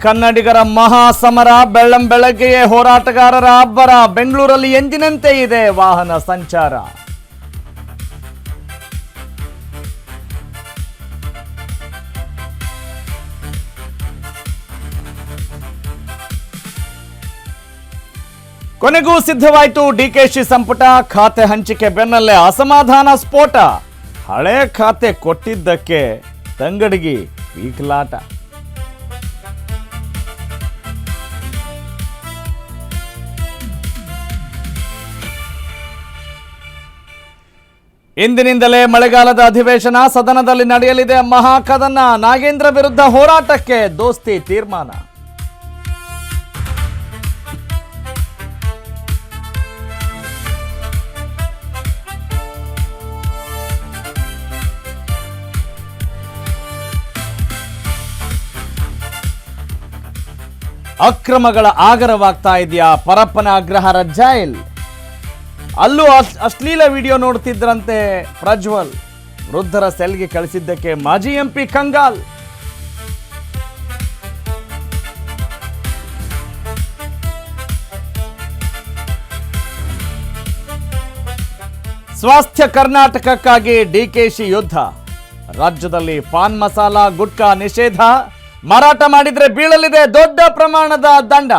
ಕನ್ನಡಿಗರ ಮಹಾಸಮರ ಬೆಳ್ಳಂಬೆಳಗ್ಗೆಯೇ ಹೋರಾಟಗಾರರ ಅಬ್ಬರ ಬೆಂಗಳೂರಲ್ಲಿ ಎಂದಿನಂತೆ ಇದೆ ವಾಹನ ಸಂಚಾರ. ಕೊನೆಗೂ ಸಿದ್ಧವಾಯಿತು ಡಿಕೆಶಿ ಸಂಪುಟ. ಖಾತೆ ಹಂಚಿಕೆ ಬೆನ್ನಲ್ಲೇ ಅಸಮಾಧಾನ ಸ್ಫೋಟ. ಹಳೆ ಖಾತೆ ಕೊಟ್ಟಿದ್ದಕ್ಕೆ ತಂಗಡಗಿ ಪೀಕಲಾಟ. ಇಂದಿನಿಂದಲೇ ಮಳೆಗಾಲದ ಅಧಿವೇಶನ. ಸದನದಲ್ಲಿ ನಡೆಯಲಿದೆ ಮಹಾಕದನ. ನಾಗೇಂದ್ರ ವಿರುದ್ಧ ಹೋರಾಟಕ್ಕೆ ದೋಸ್ತಿ ತೀರ್ಮಾನ. ಅಕ್ರಮಗಳ ಆಗರವಾಗ್ತಾ ಇದೆಯಾ? ಪರಪ್ಪನ ಅಗ್ರಹಾರ ಜೈಲ್. ಅಲ್ಲೂ ಅಶ್ಲೀಲ ವಿಡಿಯೋ ನೋಡ್ತಿದ್ರಂತೆ ಪ್ರಜ್ವಲ್. ವೃದ್ಧರ ಸೆಲ್ಗೆ ಕಳಿಸಿದ್ದಕ್ಕೆ ಮಾಜಿ ಎಂಪಿ ಕಂಗಾಲ್. ಸ್ವಾಸ್ಥ್ಯ ಕರ್ನಾಟಕಕ್ಕಾಗಿ ಡಿಕೆಶಿ ಯುದ್ಧ. ರಾಜ್ಯದಲ್ಲಿ ಪಾನ್ ಮಸಾಲ ಗುಟ್ಕಾ ನಿಷೇಧ. ಮಾರಾಟ ಮಾಡಿದ್ರೆ ಬೀಳಲಿದೆ ದೊಡ್ಡ ಪ್ರಮಾಣದ ದಂಡ.